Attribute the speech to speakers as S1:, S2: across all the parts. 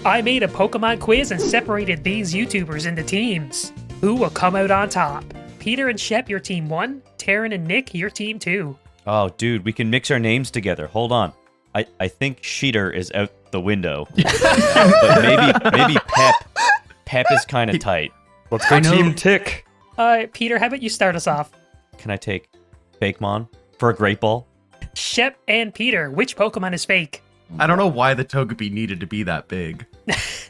S1: I made a Pokemon quiz and separated these YouTubers into teams. Who will come out on top? Peter and Shep, your team 1. Taryn and Nick, your team 2.
S2: Oh, dude, we can mix our names together. Hold on. I think Sheeter is out the window. But maybe Pep. Pep is kind of tight.
S3: Let's go Team Tick.
S1: Peter, how about you start us off?
S2: Can I take Fakemon for a Great Ball?
S1: Shep and Peter, which Pokemon is fake?
S4: I don't know why the Togepi needed to be that big.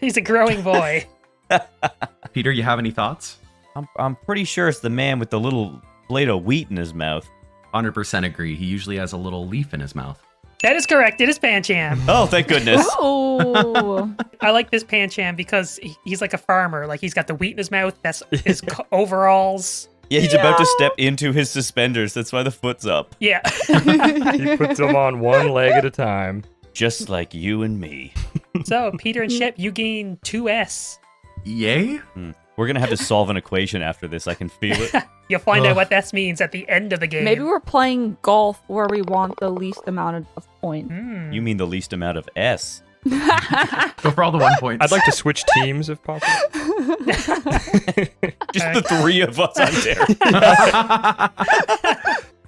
S1: He's a growing boy.
S4: Peter, you have any thoughts?
S2: I'm pretty sure it's the man with the little blade of wheat in his mouth.
S4: 100% agree. He usually has a little leaf in his mouth.
S1: That is correct. It is Pancham.
S2: Oh, thank goodness.
S5: Oh.
S1: I like this Pancham because he's like a farmer. Like, he's got the wheat in his mouth. That's his overalls.
S2: Yeah, he's about to step into his suspenders. That's why the foot's up.
S1: Yeah.
S3: He puts them on one leg at a time.
S2: Just like you and me.
S1: So, Peter and Shep, you gain 2S.
S4: Yay?
S2: We're going to have to solve an equation after this. I can feel it.
S1: You'll find out what that means at the end of the game.
S5: Maybe we're playing golf where we want the least amount of points.
S2: You mean the least amount of S.
S4: Go for all the 1 points.
S3: I'd like to switch teams if possible.
S2: Just the three of us on there.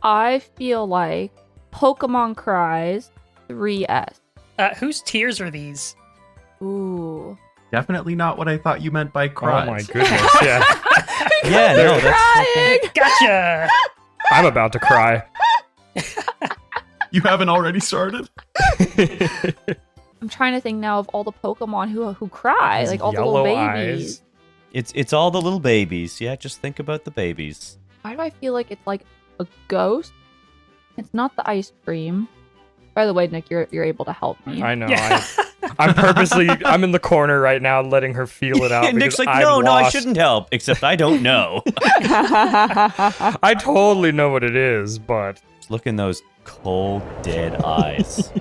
S5: I feel like Pokemon Cries 3S.
S1: Whose tears are these?
S5: Ooh.
S4: Definitely not what I thought you meant by cries.
S3: Oh my goodness, yeah.
S2: Yeah, no, that's...
S5: Crying!
S1: Gotcha!
S3: I'm about to cry.
S4: You haven't already started?
S5: I'm trying to think now of all the Pokemon who cry, like all the little
S3: Yellow
S5: babies.
S3: eyes.
S2: It's all the little babies. Yeah, just think about the babies.
S5: Why do I feel like it's like a ghost? It's not the ice cream. By the way, Nick, you're able to help me.
S3: I know.
S1: Yeah.
S3: I'm in the corner right now letting her feel it out.
S2: And Nick's
S3: because
S2: like,
S3: I've
S2: no, I
S3: lost.
S2: shouldn't help. Except I don't know.
S3: I totally know what it is, but
S2: Just look in those cold, dead eyes.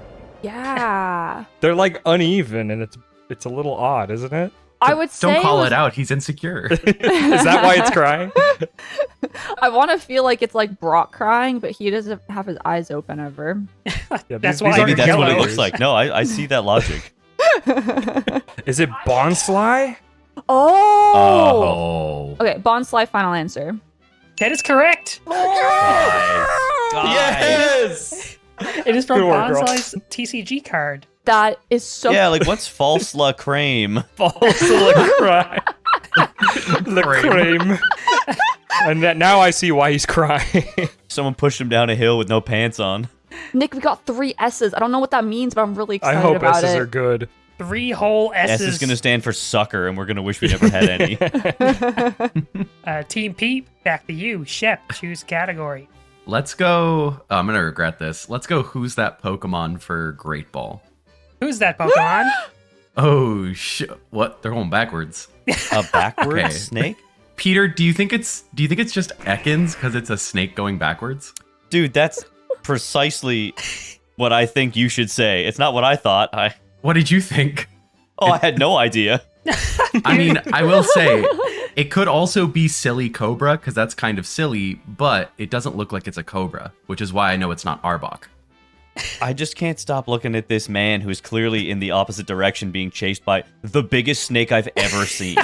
S5: Yeah.
S3: they're like uneven, and it's a little odd, isn't it?
S5: I would say
S4: Don't call it out. He's insecure.
S3: Is that why it's crying?
S5: I want to feel like it's like Brock crying, but he doesn't have his eyes open ever.
S3: Yeah,
S1: That's why
S3: these
S2: Maybe
S3: aren't
S2: that's what it
S3: yellow.
S2: looks like. No, I see that logic.
S3: Is it Bonsly?
S5: Oh.
S4: Oh.
S5: Okay, Bonsly, final answer.
S1: That is correct.
S2: Guys.
S3: Yes!
S1: It is from
S3: Good work, girl.
S1: Bonsly's TCG card.
S5: That is so.
S2: Yeah, like what's false la creme?
S3: False cry. The cream. And now I see why he's crying.
S2: Someone pushed him down a hill with no pants on.
S5: Nick, we got 3 S's. I don't know what that means, but I'm really
S3: I
S5: excited
S3: hope
S5: about
S3: S's
S5: it.
S3: are good.
S1: 3 whole
S2: S
S1: S's.
S2: is going to stand for sucker, and we're going to wish we never had any.
S1: Team Peep, back to you. Shep, choose category.
S4: Let's go. Oh, I'm going to regret this. Let's go. Who's that Pokemon for Great Ball?
S1: Who's that Pokemon?
S4: Oh, shit. What? They're going backwards.
S2: A backwards
S4: Okay.
S2: snake?
S4: Peter, do you think it's just Ekans because it's a snake going backwards?
S2: Dude, that's precisely what I think you should say. It's not what I thought.
S4: What did you think?
S2: I had no idea.
S4: I mean, I will say it could also be Silly Cobra because that's kind of silly, but it doesn't look like it's a cobra, which is why I know it's not Arbok.
S2: I just can't stop looking at this man who's clearly in the opposite direction being chased by the biggest snake I've ever seen.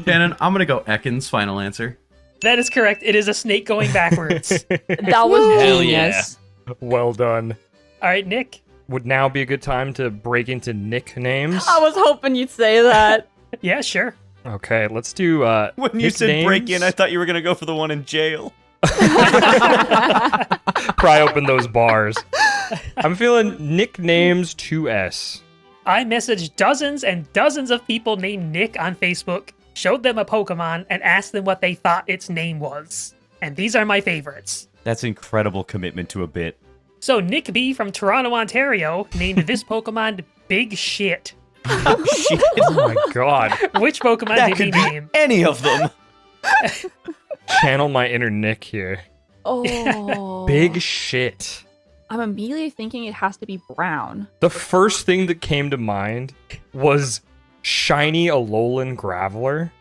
S4: Shannon, I'm gonna go Ekans. Final answer.
S1: That is correct. It is a snake going backwards.
S5: That was
S2: Hell
S5: genius.
S3: Well done.
S1: All right, Nick.
S3: Would now be a good time to break into nicknames?
S5: I was hoping you'd say that.
S1: Yeah, sure.
S3: Okay, let's do
S2: When you said
S3: nicknames.
S2: break in, I thought you were going to go for the one in jail.
S3: Pry open those bars. I'm feeling nicknames 2S.
S1: I messaged dozens and dozens of people named Nick on Facebook, showed them a Pokemon, and asked them what they thought its name was. And these are my favorites.
S2: That's incredible commitment to a bit.
S1: So Nick B from Toronto, Ontario, named this Pokemon Big Shit.
S2: Shit.
S3: Oh my god.
S1: Which Pokemon
S2: That
S1: did he
S2: could be
S1: name?
S2: any of them.
S3: Channel my inner Nick here.
S5: Oh.
S3: Big shit.
S5: I'm immediately thinking it has to be brown.
S3: The first thing that came to mind was shiny Alolan Graveler.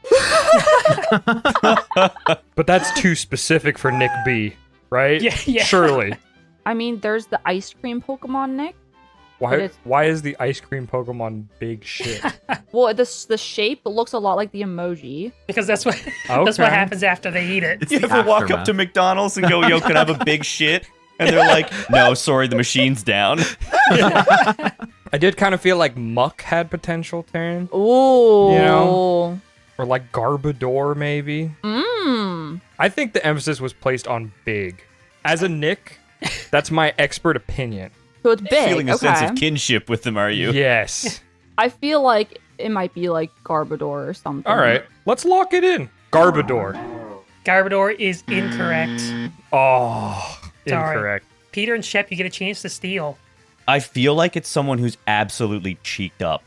S3: But that's too specific for Nick B, right?
S1: Yeah.
S3: Surely.
S5: I mean, there's the ice cream Pokemon, Nick.
S3: Why is the ice cream Pokemon big shit?
S5: Well, the shape looks a lot like the emoji.
S1: Because that's what
S3: Okay.
S1: that's what happens after they eat it.
S4: It's
S2: You
S4: the
S2: ever walk up
S4: aftermath.
S2: to McDonald's and go, yo, can I have a big shit? And they're like, no, sorry, the machine's down.
S3: I did kind of feel like Muck had potential, Taryn.
S5: Ooh.
S3: You know? Or like Garbodor, maybe.
S5: Mmm.
S3: I think the emphasis was placed on big. As a Nick, that's my expert opinion.
S5: So it's big.
S2: Feeling a
S5: okay.
S2: sense of kinship with them, are you?
S3: Yes.
S5: I feel like it might be like Garbodor or something.
S3: All right, let's lock it in. Garbodor.
S1: Garbodor is incorrect.
S3: Oh,
S1: Sorry.
S3: incorrect.
S1: Peter and Shep, you get a chance to steal.
S2: I feel like it's someone who's absolutely cheeked up.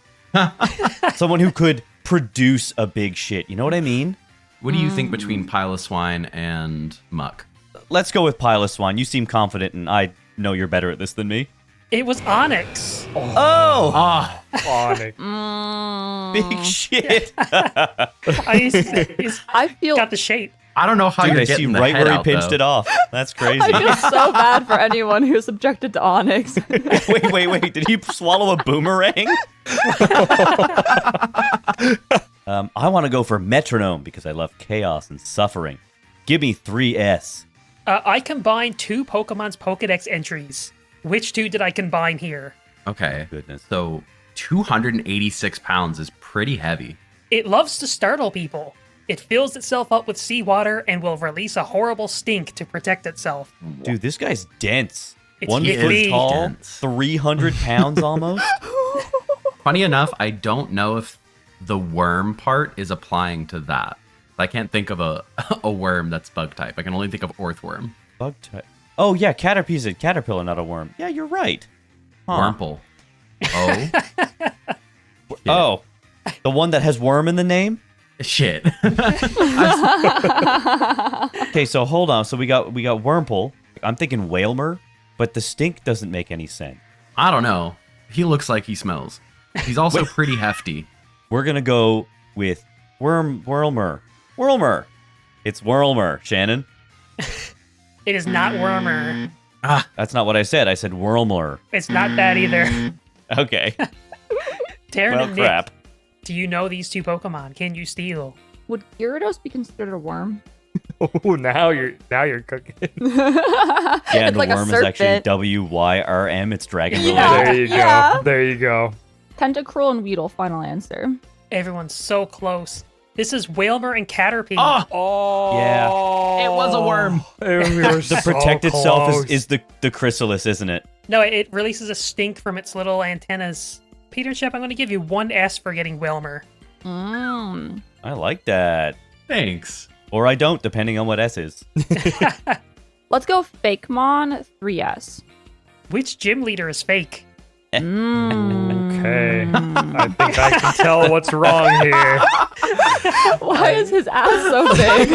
S2: Someone who could produce a big shit. You know what I mean?
S4: What do you think between Piloswine and Muck?
S2: Let's go with Piloswine. You seem confident, and I know you're better at this than me.
S1: It was Onyx.
S2: Oh,
S4: Ah,
S3: Onyx.
S2: big shit.
S5: I feel
S1: got the shape.
S4: I don't know how
S2: Dude,
S4: you're
S2: I see
S4: getting the
S2: right
S4: head
S2: where he
S4: out,
S2: pinched
S4: though.
S2: it off. That's crazy.
S5: I feel so bad for anyone who's subjected to Onyx.
S2: Wait. Did he swallow a boomerang? I want to go for Metronome because I love chaos and suffering. Give me 3S.
S1: I combined two Pokemon's Pokedex entries. Which two did I combine here?
S4: Okay,
S2: Goodness.
S4: so 286 pounds is pretty heavy.
S1: It loves to startle people. It fills itself up with seawater and will release a horrible stink to protect itself.
S2: Dude, this guy's dense.
S1: It's
S2: 1 foot
S1: heavy.
S2: tall,
S4: Dense.
S2: 300 pounds almost.
S4: Funny enough, I don't know if the worm part is applying to that. I can't think of a worm that's bug type. I can only think of Orthworm.
S2: Bug type. Oh, yeah, Caterpie's a caterpillar, not a worm. Yeah, you're right. Huh.
S4: Wurmple. Oh.
S2: Oh, the one that has worm in the name?
S4: Shit.
S2: Okay, so hold on. So we got Wurmple. I'm thinking Whalmer, but the stink doesn't make any sense.
S4: I don't know. He looks like he smells. He's also pretty hefty.
S2: We're gonna go with Whirlmer. Whirlmer. It's Whirlmer, Shannon.
S1: It is not Wormer.
S2: That's not what I said. I said Whirlmer.
S1: It's not that either.
S2: Okay.
S1: Taryn
S2: Well,
S1: and Nick,
S2: crap.
S1: do you know these two Pokemon? Can you steal?
S5: Would Gyarados be considered a worm?
S3: Oh, now you're cooking.
S2: Yeah, and
S5: It's
S2: the
S5: like a
S2: worm is actually
S5: serpent.
S2: WYRM. It's dragon related.
S5: Yeah.
S3: There you
S5: Yeah.
S3: go. There you go.
S5: Tentacruel and Weedle, final answer.
S1: Everyone's so close. This is Whalmer and Caterpie.
S3: Oh,
S2: Yeah.
S4: It was a worm.
S2: The protect itself is the chrysalis, isn't it?
S1: No, it releases a stink from its little antennas. Peter and Shep, I'm going to give you 1 S for getting Whalmer.
S5: Mm.
S2: I like that.
S4: Thanks.
S2: Or I don't, depending on what S is.
S5: Let's go Fakemon 3S.
S1: Which gym leader is fake?
S5: Mm.
S3: Okay. I think I can tell what's wrong here.
S5: Why is his ass so big?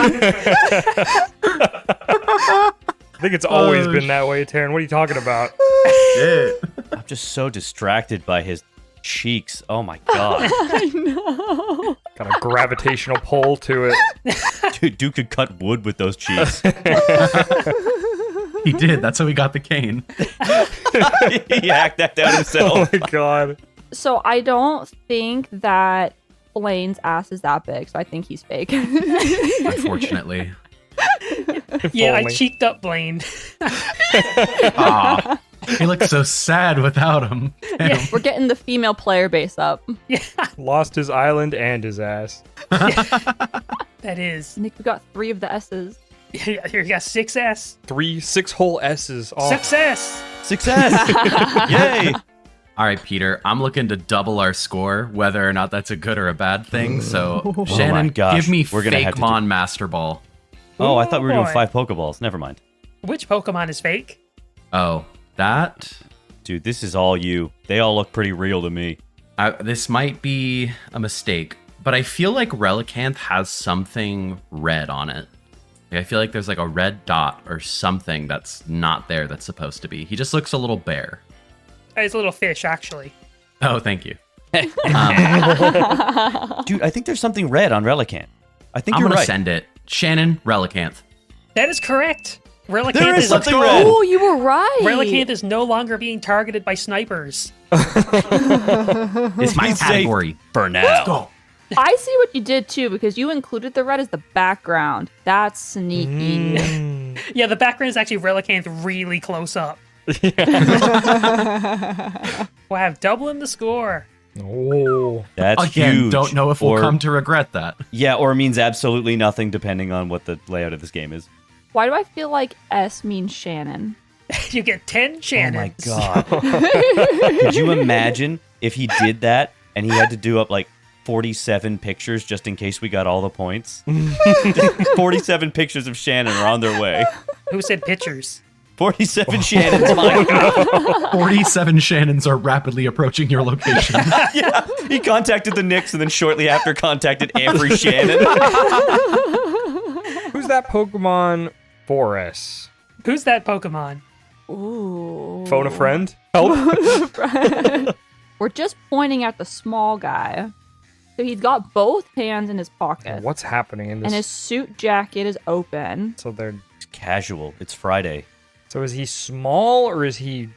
S3: I think it's always been that way, Taryn. What are you talking about?
S4: Shit.
S2: I'm just so distracted by his cheeks. Oh my god.
S5: I know.
S3: Got a gravitational pull to it.
S2: Dude could cut wood with those cheeks.
S4: He did. That's how he got the cane.
S2: He hacked that down
S3: Oh
S2: himself.
S3: my god.
S5: So I don't think that Blaine's ass is that big, so I think he's fake.
S4: Unfortunately.
S3: If
S1: Yeah, I
S3: only.
S1: cheeked up Blaine.
S4: Ah, he looks so sad without him. Damn.
S5: We're getting the female player base up.
S3: Lost his island and his ass.
S1: That is.
S5: Nick, we got 3 of the S's.
S1: Here you got 6S.
S3: 6 whole S's. Oh,
S1: Success.
S2: Success! Yay!
S4: All right, Peter, I'm looking to double our score, whether or not that's a good or a bad thing. So, Shannon,
S2: gosh,
S4: give me
S2: we're gonna have to
S4: Fakemon Master Ball.
S2: Oh, I thought we were doing
S1: boy.
S2: 5 Pokeballs. Never mind.
S1: Which Pokemon is fake?
S4: Oh, that?
S2: Dude, this is all you. They all look pretty real to me.
S4: This might be a mistake, but I feel like Relicanth has something red on it. Like, I feel like there's like a red dot or something that's not there that's supposed to be. He just looks a little bare.
S1: It's a little fish, actually.
S4: Oh, thank you.
S2: Dude, I think there's something red on Relicanth. I think
S4: I'm
S2: you're
S4: going to
S2: right.
S4: send it. Shannon, Relicanth.
S1: That is correct. Relicanth
S2: There is
S1: is
S2: something red.
S5: Oh, you were right.
S1: Relicanth is no longer being targeted by snipers.
S4: It's my
S2: He's safe
S4: category.
S2: for now.
S5: I see what you did too, because you included the red as the background. That's sneaky.
S1: Yeah, the background is actually Relicanth really close up. Wow, doubling the score.
S3: Oh.
S2: That's
S4: Again,
S2: huge.
S4: don't know if we'll
S2: Or-
S4: come to regret that.
S2: Yeah, or means absolutely nothing depending on what the layout of this game is.
S5: Why do I feel like S means Shannon?
S1: You get 10 Shannons.
S2: Oh my god. Could you imagine if he did that and he had to do up like 47 pictures just in case we got all the points? 47 pictures of Shannon are on their way.
S1: Who said pictures?
S2: 47 Shannons, my god.
S4: 47 Shannons are rapidly approaching your location.
S2: Yeah, he contacted the Knicks and then shortly after contacted every Shannon.
S3: Who's that Pokemon 4S?
S1: Who's that Pokemon?
S5: Ooh.
S3: Phone a friend? Help.
S5: We're just pointing at the small guy. So he's got both hands in his pocket.
S3: What's happening in this?
S5: And his suit jacket is open.
S3: So they're.
S2: It's casual. It's Friday.
S3: So is he small or is he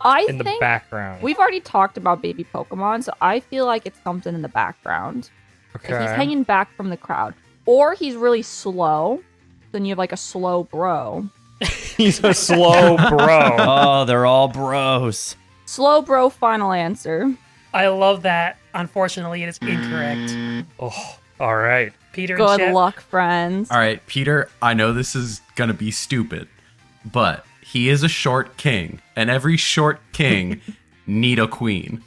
S5: I
S3: in the
S5: think
S3: background?
S5: we've already talked about baby Pokemon, so I feel like it's something in the background.
S3: Okay.
S5: Like he's hanging back from the crowd. Or he's really slow. Then you have like a slow bro.
S3: He's a slow bro.
S2: Oh, they're all bros.
S5: Slow bro, final answer.
S1: I love that. Unfortunately, it is incorrect.
S3: Oh, all right.
S1: Peter and
S5: Good
S1: Shep.
S5: luck, friends.
S4: All right, Peter, I know this is going to be stupid, but he is a short king, and every short king need a queen.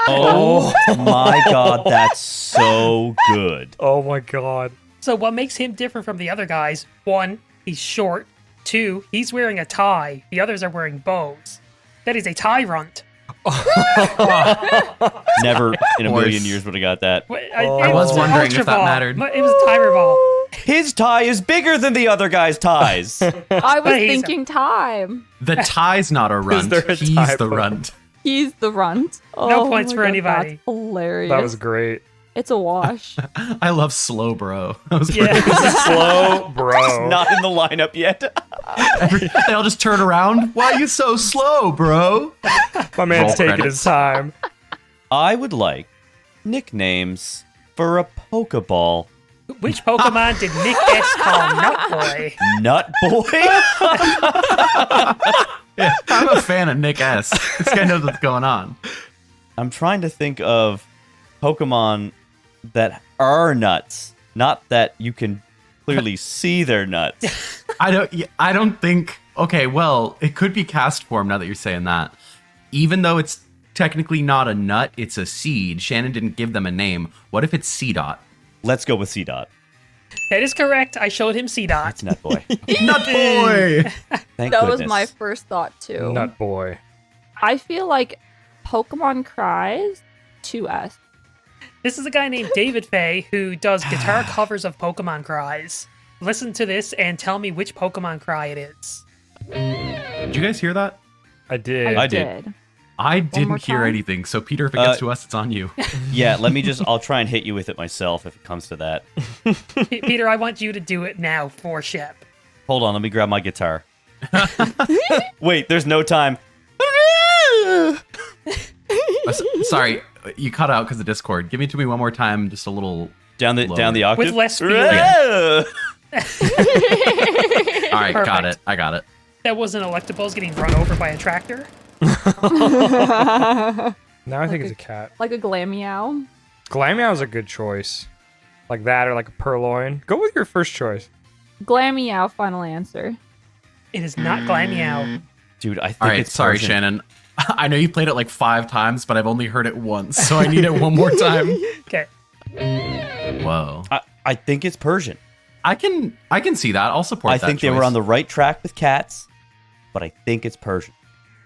S2: Oh my god, that's so good.
S3: Oh my god.
S1: So what makes him different from the other guys? 1, he's short. 2, he's wearing a tie. The others are wearing bows. That is a tie runt.
S2: Never in a
S4: Horse.
S2: million years would have got that.
S4: I was wondering if that mattered.
S1: It was a timer ball.
S2: His tie is bigger than the other guy's ties.
S5: I was
S1: He's-
S5: thinking time.
S4: The tie's not a runt.
S3: there a
S4: He's
S3: tie
S4: the
S3: for-
S4: runt.
S5: He's the runt.
S1: No
S5: Oh
S1: points
S5: my
S1: for
S5: God,
S1: anybody.
S5: That's hilarious.
S3: That was great.
S5: It's a wash.
S4: I love slow bro. That was
S1: Yeah.
S3: Slow bro.
S2: Not in the lineup yet.
S4: they all just turn around. Why are you so slow, bro?
S3: My man's
S4: Roll
S3: taking
S4: credits.
S3: his time.
S2: I would like nicknames for a Pokeball.
S1: Which Pokemon did Nick S call Nutboy?
S2: Nut Boy?
S4: Yeah, I'm a fan of Nick S. This guy knows what's going on.
S2: I'm trying to think of Pokemon that are nuts, not that you can clearly see their nuts.
S4: I don't think. Okay, well, it could be cast form now that you're saying that. Even though it's technically not a nut, it's a seed. Shannon didn't give them a name. What if it's C-Dot?
S2: Let's go with C-Dot.
S1: That is correct. I showed him C-Dot.
S2: It's Nut Boy.
S4: Nut boy.
S2: Thank
S5: That
S2: goodness.
S5: was my first thought too.
S3: Nut boy.
S5: I feel like Pokemon Cries 2S.
S1: This is a guy named David Fay who does guitar covers of Pokemon cries. Listen to this and tell me which Pokemon cry it is.
S4: Did you guys hear that?
S3: I did.
S2: I did.
S4: I
S5: more
S4: didn't hear
S5: time?
S4: anything. So Peter, if it gets to us, it's on you.
S2: Yeah, I'll try and hit you with it myself if it comes to that.
S1: Peter, I want you to do it now for Shep.
S2: Hold on, let me grab my guitar. Wait, there's no time.
S4: Sorry, you cut out because of Discord. Give me to me one more time, just a little.
S2: Down the
S4: Lower.
S2: octave.
S1: With less feeling.
S2: Yeah.
S4: All right, got
S1: Perfect.
S4: it. I got it.
S1: That wasn't Electables getting run over by a tractor.
S3: Now I think it's a cat.
S5: Like a Glameow.
S3: Glameow is a good choice. Like that or like a Purloin. Go with your first choice.
S5: Glameow, final answer.
S1: It is not Glameow.
S2: Dude, I think
S4: All right,
S2: it's
S4: sorry,
S2: Persian.
S4: Shannon. I know you played it like 5 times, but I've only heard it once, so I need it one more time.
S1: Okay.
S4: Whoa.
S2: I think it's Persian.
S4: I can see that. I'll support
S2: I
S4: that
S2: think they were
S4: choice.
S2: on the right track with cats, but I think it's Persian.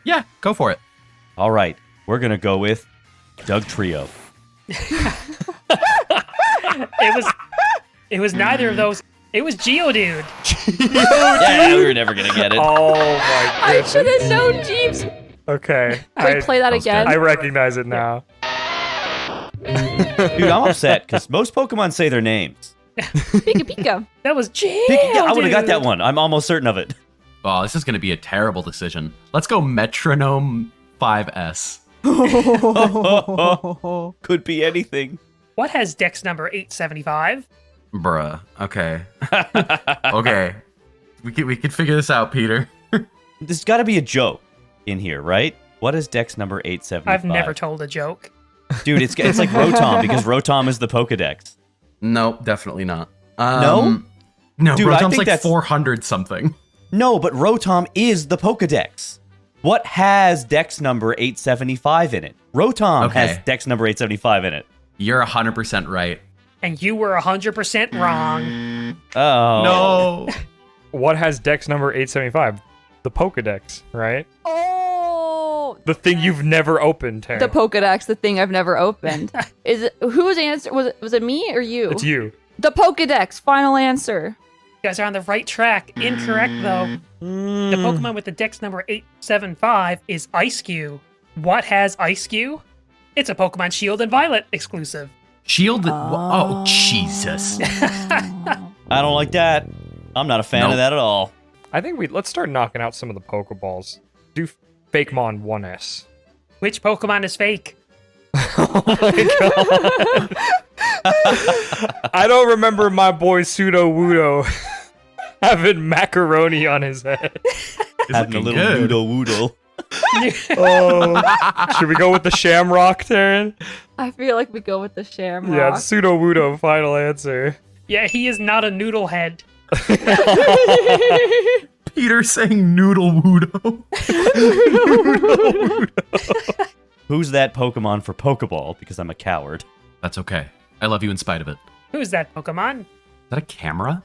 S4: Yeah, go for it.
S2: All right, we're gonna go with Doug Trio.
S1: It was neither of those. It was Geodude.
S2: Yeah, we were never gonna get it.
S3: Oh my
S5: I
S3: goodness.
S5: should have known Jeeves.
S3: Okay.
S5: Can we play that
S4: Sounds
S5: again?
S3: I recognize it now.
S2: Dude, I'm upset because most Pokemon say their names.
S5: Pika Pika.
S1: That was Jam.
S2: Yeah, I would have got that one. I'm almost certain of it.
S4: Oh, this is going to be a terrible decision. Let's go Metronome 5S.
S2: Could be anything.
S1: What has Dex number 875?
S4: Bruh. Okay. Okay. We can figure this out, Peter.
S2: There's got to be a joke in here, right? What is Dex number 875?
S1: I've never told a joke.
S2: Dude, it's like Rotom because Rotom is the Pokedex.
S4: Nope, definitely not.
S2: No?
S4: No,
S2: Dude, I
S4: Rotom's
S2: think
S4: like
S2: that's-
S4: 400 something.
S2: No, but Rotom is the Pokedex. What has Dex number 875 in it? Rotom has
S4: Okay.
S2: Dex number 875 in it.
S4: You're 100% right.
S1: And you were 100% wrong.
S2: Oh.
S4: No.
S3: What has Dex number 875? The Pokedex, right?
S5: Oh,
S3: The thing you've never opened, Taryn.
S5: the Pokedex, the thing I've never opened. Is it whose answer was it me or you?
S3: It's you.
S5: The Pokedex, final answer.
S1: You guys are on the right track. Incorrect, though. The Pokemon with the Dex number 875 is Ice-Q. What has Ice-Q? It's a Pokemon Shield and Violet exclusive.
S4: Shield. Oh, Jesus.
S2: I don't like that. I'm not a fan
S4: Nope.
S2: of that at all.
S3: I think let's start knocking out some of the Pokeballs. Do Fakemon 1S.
S1: Which Pokemon is fake?
S3: Oh my god. I don't remember my boy Pseudo Wudo having macaroni on his head.
S2: Having a
S4: looking
S2: little
S4: good.
S2: noodle woodle.
S3: Oh, should we go with the Shamrock, Taryn?
S5: I feel like we go with the Shamrock.
S3: Yeah, Pseudo Wudo, final answer.
S1: Yeah, he is not a noodle head.
S4: Peter saying Noodle Wudo.
S2: Who's that Pokemon for Pokeball? Because I'm a coward.
S4: That's okay. I love you in spite of it. Is
S1: Who's that Pokemon?
S4: that a camera?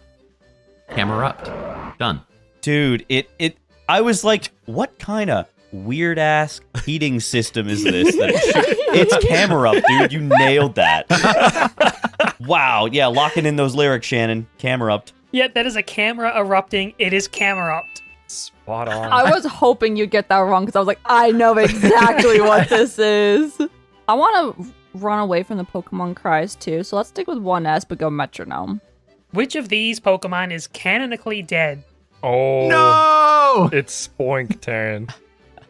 S4: Camera up. Done.
S2: Dude, I was like, what kind of weird ass heating system is this? It's camera up, dude. You nailed that. Wow. Yeah, locking in those lyrics, Shannon. Camera up.
S1: Yeah, that is a camera erupting. It is camera upped.
S3: Spot on.
S5: I was hoping you'd get that wrong because I was like, I know exactly what this is. I want to run away from the Pokemon cries too, so let's stick with 1S but go Metronome.
S1: Which of these Pokemon is canonically dead?
S3: Oh.
S4: No!
S3: It's Spoink, Taryn.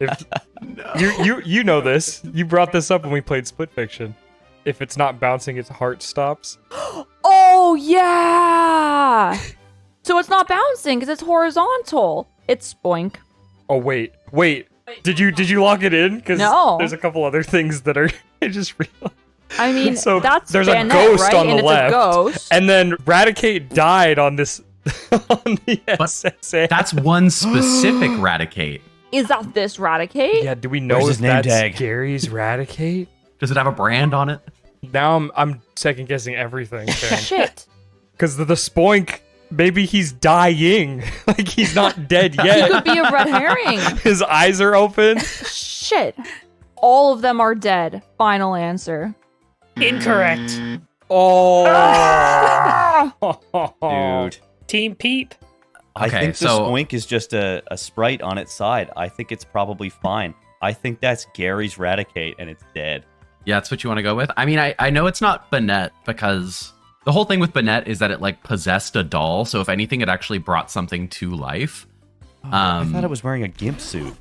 S3: If you know this. You brought this up when we played Split Fiction. If it's not bouncing, its heart stops.
S5: Oh, yeah! So it's not bouncing because it's horizontal. It's Spoink.
S3: Oh wait. Did you lock it in? Because
S5: No.
S3: there's a couple other things that are. I just realized.
S5: I mean,
S3: So
S5: that's
S3: there's a
S5: Janet,
S3: ghost
S5: right?
S3: on the
S5: and it's
S3: left,
S5: a ghost.
S3: And then Raticate died on this on the
S4: But
S3: SSA.
S4: That's one specific Raticate.
S5: Is that this Raticate?
S3: Yeah, do we know
S2: Where's
S3: if
S2: his name
S3: that's
S2: tag?
S3: Gary's Raticate?
S4: Does it have a brand on it?
S3: Now I'm second guessing everything.
S5: Shit.
S3: Because the Spoink, maybe he's dying. Like he's not dead
S5: He
S3: yet.
S5: could be a red herring.
S3: His eyes are open.
S5: Shit. All of them are dead. Final answer.
S1: Incorrect.
S3: Oh,
S2: Dude.
S1: Team Peep.
S2: I
S4: Okay,
S2: think the
S4: so-
S2: Spoink is just a sprite on its side. I think it's probably fine. I think that's Gary's Raticate and it's dead.
S4: Yeah, that's what you want to go with. I mean, I know it's not Banette because the whole thing with Banette is that it like possessed a doll. So if anything, it actually brought something to life.
S2: I thought it was wearing a gimp suit.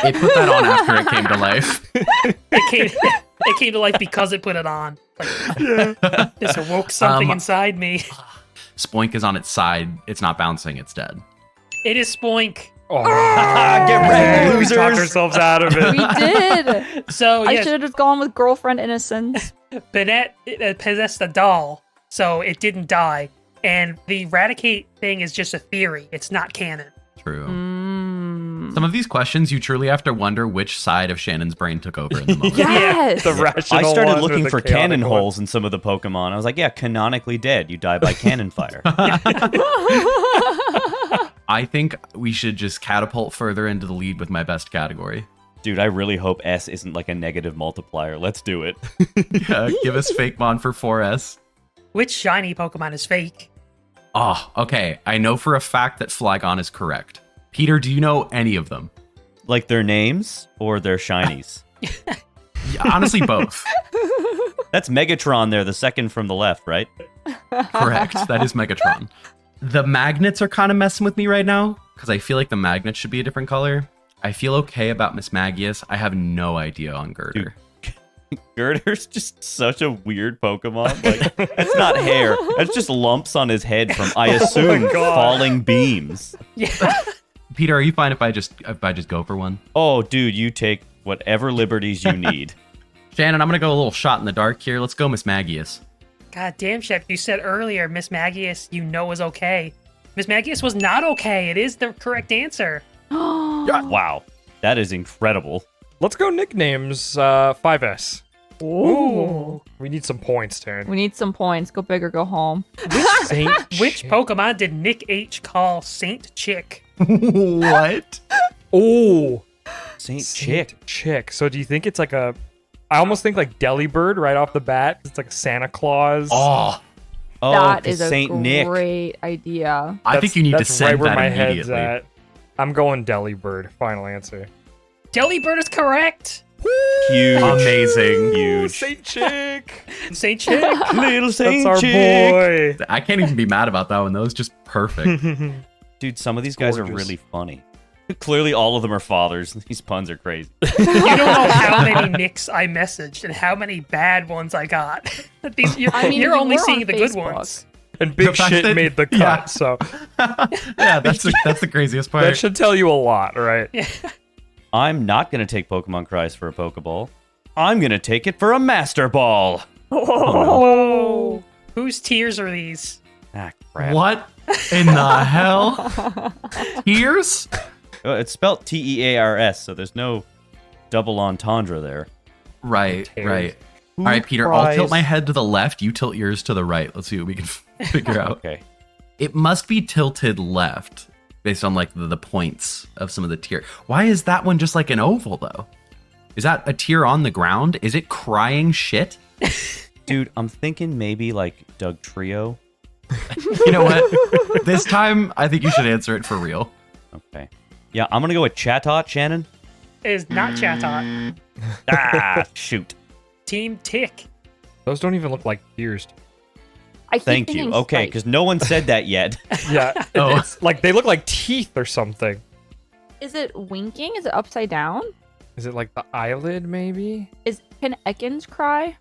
S4: It put that on after it came to life.
S1: It came to life because it put it on. Like, this awoke something inside me.
S4: Spoink is on its side. It's not bouncing. It's dead.
S1: It is Spoink.
S3: Oh,
S2: Get ready,
S3: we talked
S2: losers!
S3: ourselves out of it.
S5: We did.
S1: So,
S5: I
S1: yes,
S5: should have just gone with girlfriend innocence.
S1: Banette possessed a doll, so it didn't die. And the Raticate thing is just a theory. It's not canon.
S4: True.
S5: Mm.
S4: Some of these questions, you truly have to wonder which side of Shannon's brain took over in the moment.
S5: Yes.
S3: The rational
S2: I started
S3: one or
S2: looking
S3: the
S2: for
S3: chaotic
S2: cannon
S3: one?
S2: holes in some of the Pokemon. I was like, yeah, canonically dead. You die by cannon fire.
S4: I think we should just catapult further into the lead with my best category.
S2: Dude, I really hope S isn't like a negative multiplier. Let's do it.
S4: Give us Fakemon for 4S.
S1: Which shiny Pokemon is fake?
S4: Oh, okay. I know for a fact that Flygon is correct. Peter, do you know any of them?
S2: Like their names or their shinies?
S4: Yeah, honestly, both.
S2: That's Megatron there, the second from the left, right?
S4: Correct. That is Megatron. The magnets are kind of messing with me right now because I feel like the magnets should be a different color. I feel okay about Miss Magius. I have no idea on Girder.
S2: Girder's just such a weird Pokemon. Like, that's not hair. That's just lumps on his head from, I assume,
S3: God.
S2: falling beams.
S1: Yeah.
S4: Peter, are you fine if I just go for one?
S2: Oh, dude, you take whatever liberties you need.
S4: Shannon, I'm gonna go a little shot in the dark here. Let's go Miss Magius.
S1: God damn, Shep, you said earlier Miss Magius was okay. Miss Magius was not okay. It is the correct answer.
S2: Wow, that is incredible.
S3: Let's go nicknames. 5S.
S1: Ooh.
S3: We need some points, Taryn.
S5: We need some points. Go big or go home.
S3: Saint
S1: Which
S3: Chick.
S1: Pokemon did Nick H call Saint Chick?
S4: What?
S3: Oh,
S2: Saint
S3: Saint
S2: Chick.
S3: Chick. So do you think it's like a? I almost think like Delibird right off the bat. It's like a Santa Claus.
S4: Oh,
S2: Oh,
S5: That
S2: 'cause
S5: is a
S2: Saint Nick.
S5: great idea.
S4: I think you need to
S3: that's
S4: send
S3: right where
S4: that
S3: my head's
S4: immediately.
S3: at. I'm going Delibird. Final answer.
S1: Delibird is correct.
S2: Huge.
S4: Amazing.
S2: Huge.
S3: Saint Chick.
S1: Saint Chick.
S2: Little
S3: That's
S2: Saint
S3: our
S2: Chick.
S3: boy.
S4: I can't even be mad about that one. That was just perfect.
S2: Dude, some of these guys are
S3: Gorgeous.
S2: really funny. Clearly, all of them are fathers. These puns are crazy.
S1: You don't know how many Nicks I messaged and how many bad ones I got. You're
S5: we
S1: only
S5: were
S1: seeing
S5: on
S1: the good
S5: Facebook.
S1: ones.
S3: And big
S4: The fact
S3: shit
S4: that-
S3: made the cut.
S4: yeah.
S3: So
S4: Yeah, that's the craziest part.
S3: that should tell you a lot, right?
S2: I'm not going to take Pokemon Cries for a Pokeball. I'm going to take it for a Master Ball.
S1: Oh. Whose tears are these?
S2: Ah, crap.
S4: What in the hell? Tears?
S2: Oh, it's spelled Tears, so there's no double entendre there.
S4: Right,
S3: Tears.
S4: right. All right, Peter, I'll
S2: Cries?
S4: tilt my head to the left. You tilt yours to the right. Let's see what we can figure out.
S2: Okay.
S4: It must be tilted left based on like the points of some of the tier. Why is that one just like an oval though? Is that a tier on the ground? Is it crying shit?
S2: Dude, I'm thinking maybe like Doug Trio.
S4: You know what? This time, I think you should answer it for real.
S2: Okay. Yeah, I'm going to go with Chatot, Shannon.
S1: It is not Chatot.
S2: Ah, shoot.
S1: Team Tick.
S3: Those don't even look like tears.
S5: I keep
S2: Thank you.
S5: thinking
S2: Okay,
S5: spike.
S2: because no one said that yet.
S3: Yeah.
S4: Oh.
S3: It's like they look like teeth or something.
S5: Is it winking? Is it upside down?
S3: Is it like the eyelid maybe?
S5: Can Ekans cry?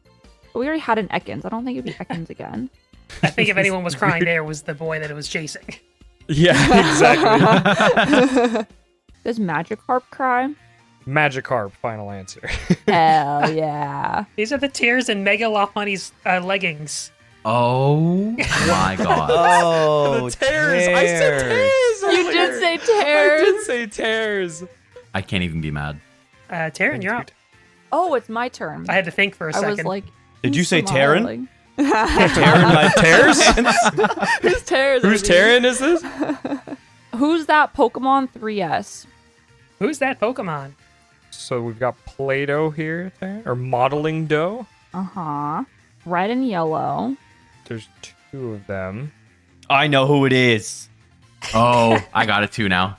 S5: We already had an Ekans. I don't think it'd be Ekans again.
S1: I think if anyone was crying there was the boy that it was chasing.
S3: Yeah, exactly.
S5: Does Magikarp cry?
S3: Magikarp, final answer.
S5: Hell yeah.
S1: These are the tears in Mega Lopunny's leggings.
S4: Oh my god.
S2: Oh,
S3: tears. I said tears.
S5: You did say
S3: I
S5: tears.
S3: did say tears.
S4: I can't even be mad.
S1: Taryn, you're up.
S5: Oh, it's my turn.
S1: I had to think for a
S5: I
S1: second.
S5: was like,
S2: Did you
S5: who's
S2: say Terran?
S5: smiling?
S2: Tearing my
S3: Tears?
S5: Who's Terran?
S3: Who's Terran is this?
S5: Who's that Pokemon 3S?
S1: Who's that Pokemon?
S3: So we've got Play-Doh here, Taryn? Or modeling dough.
S5: Uh-huh. Red and yellow.
S3: There's two of them.
S2: I know who it is.
S4: Oh, I got it too now.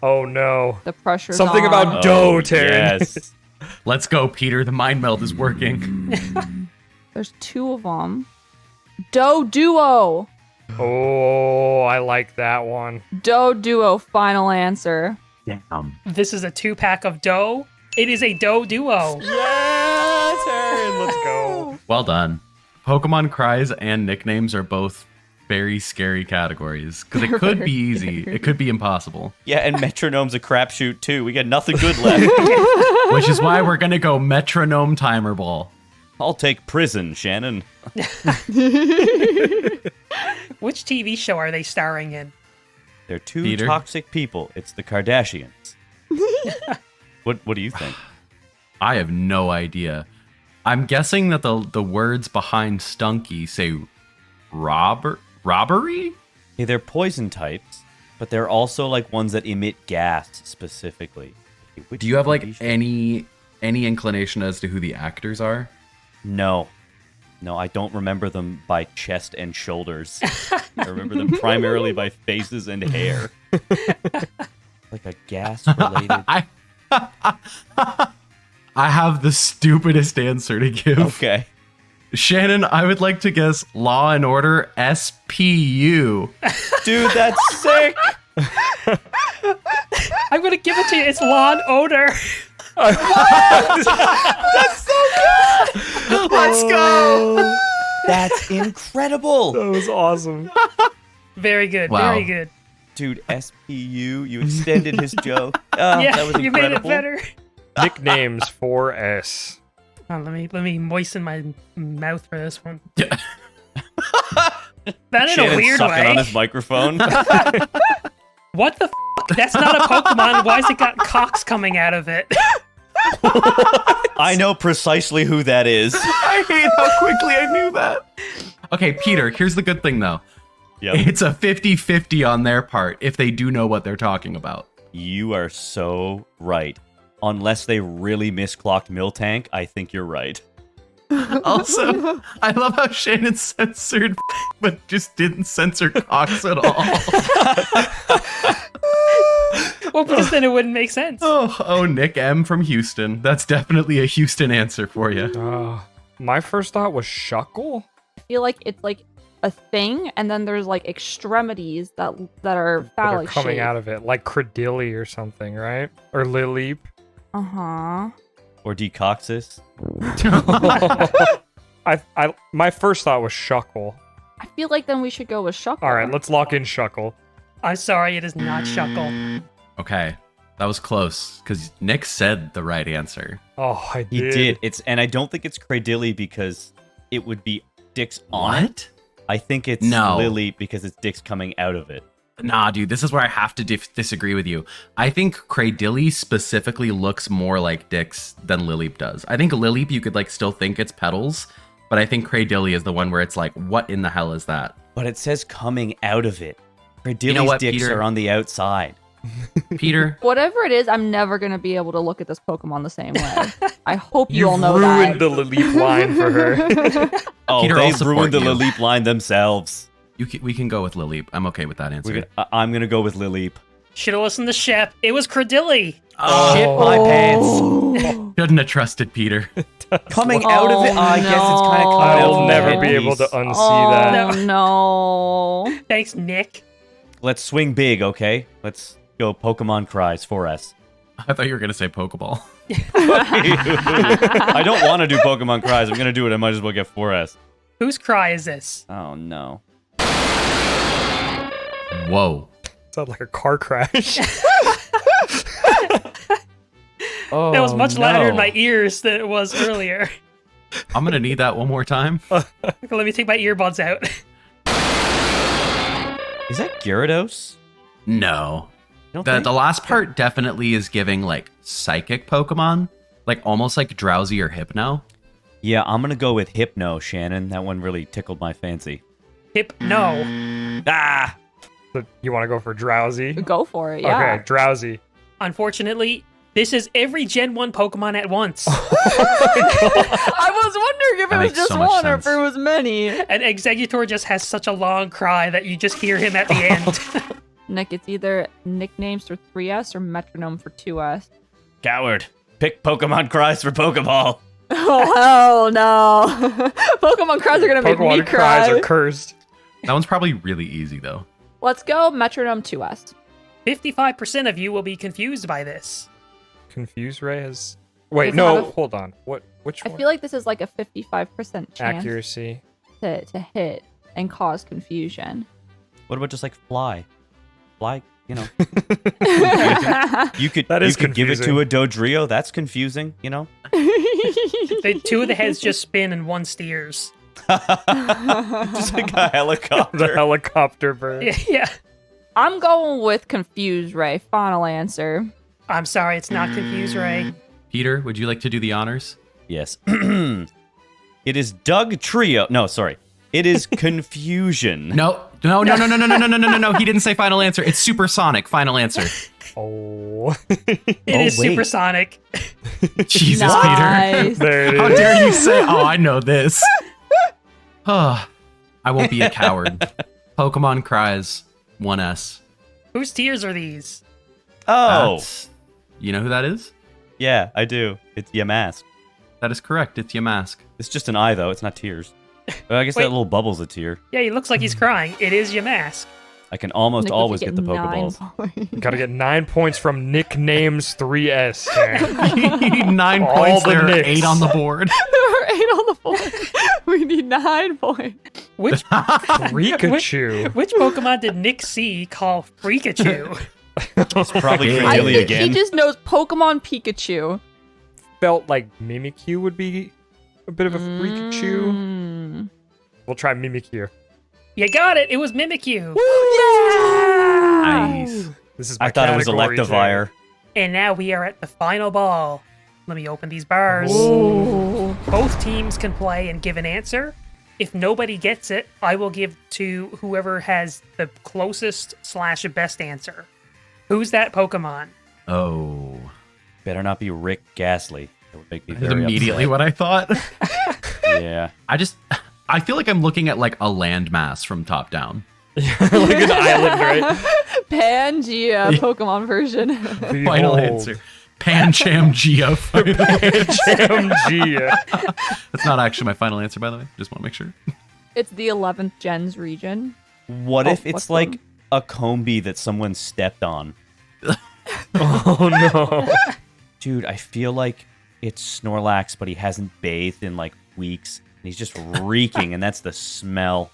S3: Oh no.
S5: The pressure's
S3: Something
S5: on.
S3: about dough, Taryn.
S2: Yes.
S4: Let's go, Peter. The mind meld is working.
S5: There's two of them. Doe Duo.
S3: Oh, I like that one.
S5: Doe Duo, final answer.
S4: Damn.
S1: This is a 2-pack of dough. It is a dough duo.
S3: Yeah, Taryn, let's go.
S4: Well done. Pokemon cries and nicknames are both very scary categories because it could be easy. It could be impossible.
S2: Yeah, and Metronome's a crapshoot too. We got nothing good left.
S4: Which is why we're going to go Metronome Timer Ball.
S2: I'll take Prison, Shannon.
S1: Which TV show are they starring in?
S2: They're two
S4: Peter?
S2: toxic people. It's the Kardashians. What do you think?
S4: I have no idea. I'm guessing that the words behind Stunky say robbery?
S2: Hey, they're poison types, but they're also like ones that emit gas specifically. Okay, which
S4: Do you have like
S2: TV show?
S4: any inclination as to who the actors are?
S2: No. No, I don't remember them by chest and shoulders. I remember them primarily by faces and hair. Like a gas-related...
S4: I have the stupidest answer to give.
S2: Okay.
S4: Shannon, I would like to guess Law and Order SPU.
S2: Dude, that's sick.
S1: I'm gonna give it to you. It's Law and Odor.
S4: Let's go.
S2: That's incredible.
S3: That was awesome.
S1: Very good.
S4: Wow.
S1: Very good.
S2: Dude, SPU, you extended his joke. Oh,
S1: Yeah,
S2: that was
S1: you made it
S2: incredible.
S1: better.
S3: Nicknames for S.
S1: Let me moisten my mouth for this one.
S4: Yeah.
S1: That in a
S2: Shannon's
S1: weird
S2: sucking on
S1: way.
S2: his microphone.
S1: What the f? That's not a Pokemon. Why's it got cocks coming out of it?
S2: I know precisely who that is.
S4: I hate how quickly I knew that. Okay, Peter, here's the good thing though.
S2: Yep.
S4: It's a 50-50 on their part if they do know what they're talking about.
S2: You are so right. Unless they really misclocked Miltank, I think you're right.
S4: Also, I love how Shannon censored but just didn't censor Cox at all.
S1: Well, because then it wouldn't make sense.
S4: Oh, Nick M from Houston. That's definitely a Houston answer for you.
S3: My first thought was Shuckle.
S5: I feel like it's like a thing, and then there's like extremities that are
S3: That are
S5: phallic
S3: coming
S5: shaped.
S3: out of it, like Credilli or something, right? Or Lileep.
S5: Uh-huh.
S2: Or Decoxis.
S3: My first thought was Shuckle.
S5: I feel like then we should go with Shuckle.
S3: All right, let's lock in Shuckle.
S1: I'm sorry, it is not Shuckle.
S4: Okay, that was close because Nick said the right answer.
S3: Oh, I
S2: He did. And I don't think it's Cradilly because it would be dicks on it. I think it's
S4: No.
S2: Lily because it's dicks coming out of it.
S4: Nah, dude, this is where I have to disagree with you. I think Cradilly specifically looks more like dicks than Lileep does. I think Lileep, you could like still think it's petals, but I think Cradilly is the one where it's like, what in the hell is that?
S2: But it says coming out of it. Cradilly's
S4: You know what,
S2: dicks
S4: Peter?
S2: are on the outside.
S4: Peter,
S5: Whatever it is, I'm never gonna be able to look at this Pokemon the same way. I hope you
S3: You
S5: all know
S3: ruined
S5: that.
S3: the Lileep line for her.
S2: Oh,
S4: Peter,
S2: they
S4: I'll support
S2: ruined the
S4: you.
S2: Laleep line themselves.
S4: we can go with Lileep. I'm okay with that answer.
S2: I'm going to go with Laleep.
S1: Should have listened to Shep. It was Credilly.
S2: Shit my pants.
S4: Shouldn't have trusted Peter.
S2: Coming out of it? I guess it's kind of coming out
S3: I'll
S2: of
S3: never
S2: the
S3: be able to
S2: headpiece.
S3: unsee that.
S5: Oh no.
S1: Thanks, Nick.
S2: Let's swing big, okay? Let's go Pokemon Cries 4S.
S4: I thought you were going to say Pokeball.
S2: I don't want to do Pokemon Cries. I'm going to do it. I might as well get 4S.
S1: Whose cry is this?
S2: Oh, no.
S4: Whoa.
S3: Sounds like a car crash.
S2: Oh,
S1: That was much louder in
S2: no.
S1: my ears than it was earlier.
S4: I'm going to need that one more time.
S1: Let me take my earbuds out.
S2: Is that Gyarados?
S4: No.
S2: You don't
S4: The
S2: think?
S4: last part definitely is giving like psychic Pokemon, like almost like Drowsy or Hypno.
S2: Yeah, I'm going to go with Hypno, Shannon. That one really tickled my fancy.
S1: Hip, no.
S2: Ah!
S3: So you want to go for Drowsy?
S5: Go for it, yeah.
S3: Okay, Drowsy.
S1: Unfortunately, this is every Gen 1 Pokemon at once.
S5: I was wondering if
S4: That
S5: it was
S4: makes
S5: just
S4: so much
S5: one or if
S4: sense.
S5: it was many.
S1: And Exeggutor just has such a long cry that you just hear him at the end.
S5: Nick, it's either nicknames for 3S or metronome for 2S.
S2: Coward. Pick Pokemon Cries for Pokeball.
S5: Oh hell no! Pokemon cries are gonna make me
S3: Pokemon cries
S5: cry.
S3: are cursed.
S4: That one's probably really easy though.
S5: Let's go metronome 2S.
S1: 55% of you will be confused by this.
S3: Confuse Ray has. Wait,
S5: Does it
S3: no,
S5: have a-
S3: hold on. Which
S5: I
S3: one?
S5: feel like this is like a 55% chance
S3: Accuracy.
S5: to hit and cause confusion.
S2: What about just like Fly? Fly, you know.
S5: That's
S2: You could,
S3: That
S2: you
S3: is
S2: could give it to
S3: confusing.
S2: a Dodrio. That's confusing, you know.
S1: Two of the heads just spin and one steers.
S2: Just like a helicopter.
S3: The helicopter bird.
S1: Yeah.
S5: I'm going with confused Ray. Final answer.
S1: I'm sorry, it's not Confuse Ray.
S4: Peter, would you like to do the honors?
S2: Yes. It is Doug Trio. No, sorry. It is Confusion.
S4: No. He didn't say final answer. It's supersonic. Final anser.
S3: Oh.
S1: It is
S2: wait.
S1: supersonic.
S4: Jesus,
S5: Nice.
S3: There
S4: Peter.
S3: it
S4: How
S3: is.
S4: dare you say? Oh, I know this. Oh, I won't be a coward. Pokemon cries 1S.
S1: Whose tears are these?
S2: Oh,
S4: That's- you know who that is?
S2: yeah, I do. It's Yamask.
S4: That is correct. It's Yamask.
S2: It's just an eye, though. It's not tears. I guess
S1: Wait.
S2: that little bubble's a tear.
S1: Yeah, he looks like he's crying. It is your mask.
S2: I can almost
S5: Nick,
S2: always
S5: if you
S2: get the
S5: 9
S2: Pokeballs.
S5: points.
S3: Gotta get 9 points from nicknames 3S. Aaron.
S4: You need 9
S3: All
S4: points.
S3: the
S4: There are
S3: Nicks.
S4: 8 on the board.
S5: There were 8 on the board. We need 9 points.
S1: Which
S3: Pikachu.
S1: which Pokemon did Nick C call Freakachu?
S2: It's probably
S4: I
S5: I
S2: Clearly
S5: think
S2: again.
S5: he just knows Pokemon Pikachu.
S3: Felt like Mimikyu would be a bit of a Freakachu.
S5: Mm.
S3: We'll try Mimikyu.
S1: You got it. It was Mimikyu.
S4: Nice.
S3: This is my
S2: I thought it was
S3: category,
S2: Electivire.
S1: And now we are at the final ball. Let me open these bars.
S5: Ooh.
S1: Both teams can play and give an answer. If nobody gets it, I will give to whoever has the closest / best answer. Who's that Pokemon?
S4: Oh.
S2: Better not be Rick Ghastly. That would make me
S4: That's
S2: very
S4: immediately what I thought.
S2: upset. Yeah.
S4: I feel like I'm looking at like a landmass from top down.
S3: like an island, right?
S5: Pangea Pokemon version.
S4: Final
S3: Behold.
S4: answer. Pancham Gia.
S3: HMG.
S4: That's not actually my final answer, by the way. Just want to make sure.
S5: It's the 11th gens region.
S2: What if
S5: what's
S2: it's like
S5: the-
S2: a Combi that someone stepped on?
S3: Oh no.
S2: Dude, I feel like it's Snorlax, but he hasn't bathed in like weeks. And he's just reeking, and that's the smell.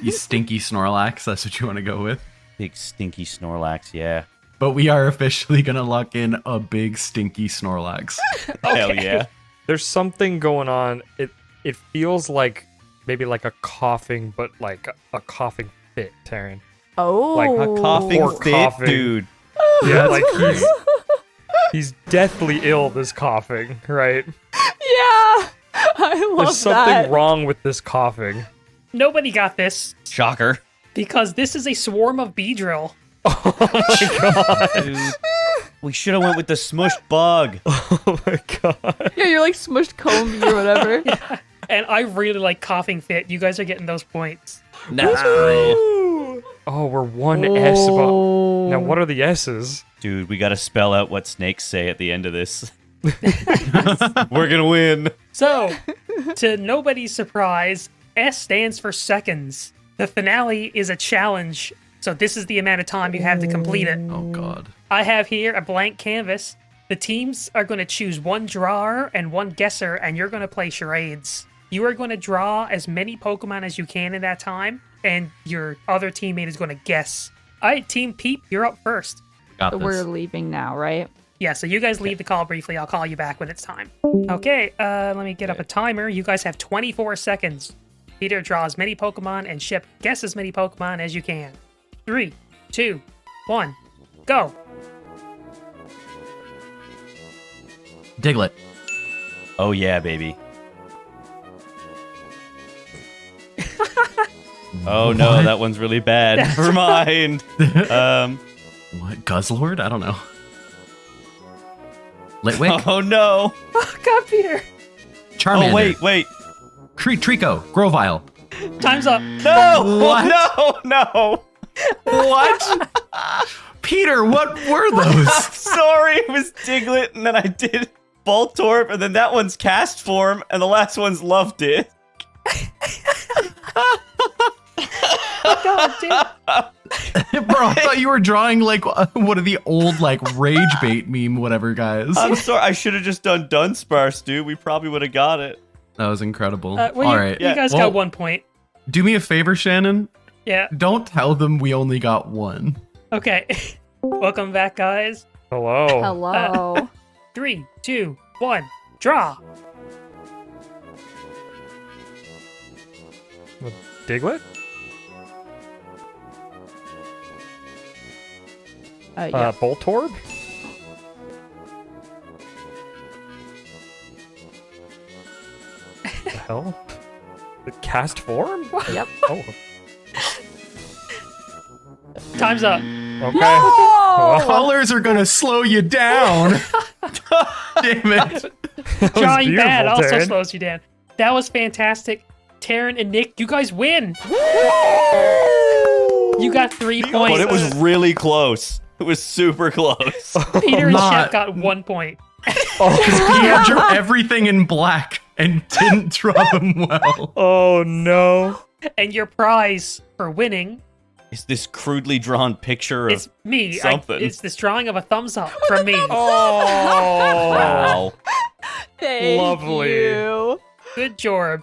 S4: You stinky Snorlax. That's what you want to go with.
S2: Big stinky Snorlax, yeah.
S4: But we are officially going to lock in a big stinky Snorlax.
S2: Hell yeah.
S3: There's something going on. It feels like maybe like a coughing, but like a coughing fit, Taryn.
S5: Oh.
S3: Like
S2: A coughing
S3: Poor
S2: fit,
S3: coughing.
S2: dude.
S3: Yeah, like he's deathly ill. This coughing, right?
S5: Yeah. I love
S3: There's something
S5: that.
S3: wrong with this coughing.
S1: Nobody got this
S2: Shocker.
S1: because this is a swarm of Beedrill.
S2: Dude. We should have went with the smushed bug.
S3: Oh my god.
S5: Yeah, you're like smushed Combi or whatever.
S1: And I really like Coughing Fit. You guys are getting those points.
S2: Nice.
S3: Oh, we're one S above. Now, what are the S's?
S2: Dude, we got to spell out what snakes say at the end of this. We're going to win.
S1: So, to nobody's surprise, S stands for seconds. The finale is a challenge, so this is the amount of time you have to complete it.
S4: Oh, God.
S1: I have here a blank canvas. The teams are going to choose one drawer and one guesser, and you're going to play charades. You are going to draw as many Pokemon as you can in that time, and your other teammate is going to guess. All right, Team Peep, you're up first.
S4: Got
S5: So
S4: this.
S5: we're leaving now, right?
S1: Yeah, so you guys leave the call briefly. I'll call you back when it's time. Okay, let me get up a timer. You guys have 24 seconds. Peter, draw as many Pokemon, and Ship, guess as many Pokemon as you can. 3, 2, 1, go.
S4: Diglett.
S2: Oh, yeah, baby. Oh, no,
S4: What?
S2: that one's really bad. Never mind.
S4: What? Guzzlord? I don't know. Litwick?
S2: Oh, no.
S1: Oh, God, Peter.
S4: Charmander.
S2: Oh, wait.
S4: Trico. Grovyle.
S1: Time's up.
S2: No.
S4: What?
S2: No.
S4: What? Peter, what were those?
S2: Sorry, it was Diglett, and then I did Voltorb, and then that one's Cast Form, and the last one's Loved It.
S1: God, dude.
S4: Bro, I thought you were drawing like one of the old like rage bait meme whatever guys.
S2: I'm sorry, I should have just done Dunsparce, dude. We probably would have got it.
S4: That was incredible.
S1: Well,
S4: All
S1: you,
S4: right.
S1: you guys
S4: Well,
S1: got 1 point.
S4: Do me a favor, Shannon.
S1: Yeah.
S4: Don't tell them we only got one.
S1: Okay. Welcome back, guys.
S3: Hello.
S5: Hello.
S1: 3, 2, 1, draw.
S3: Diglett?
S5: Yeah.
S3: Voltorb? The hell? The cast form?
S5: Yep.
S3: Oh,
S1: Time's up.
S3: okay.
S5: No!
S4: Colors are gonna slow you down. Damn it.
S1: Drawing bad
S3: beautiful,
S1: also
S3: Taryn.
S1: slows you down. That was fantastic. Taryn and Nick, you guys win. You got 3
S2: But
S1: points.
S2: it was really close. It was super close.
S1: Peter and
S4: Not-
S1: Shep got 1 point.
S4: He drew everything in black and didn't draw them well.
S3: Oh no.
S1: And your prize for winning
S2: Is this crudely drawn picture of
S1: is me.
S2: something?
S1: It's this drawing of a thumbs up from me.
S3: Oh.
S2: Wow.
S5: Thank
S3: Lovely.
S5: you.
S1: Good job.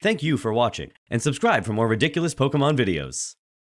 S2: Thank you for watching, and subscribe for more ridiculous Pokemon videos.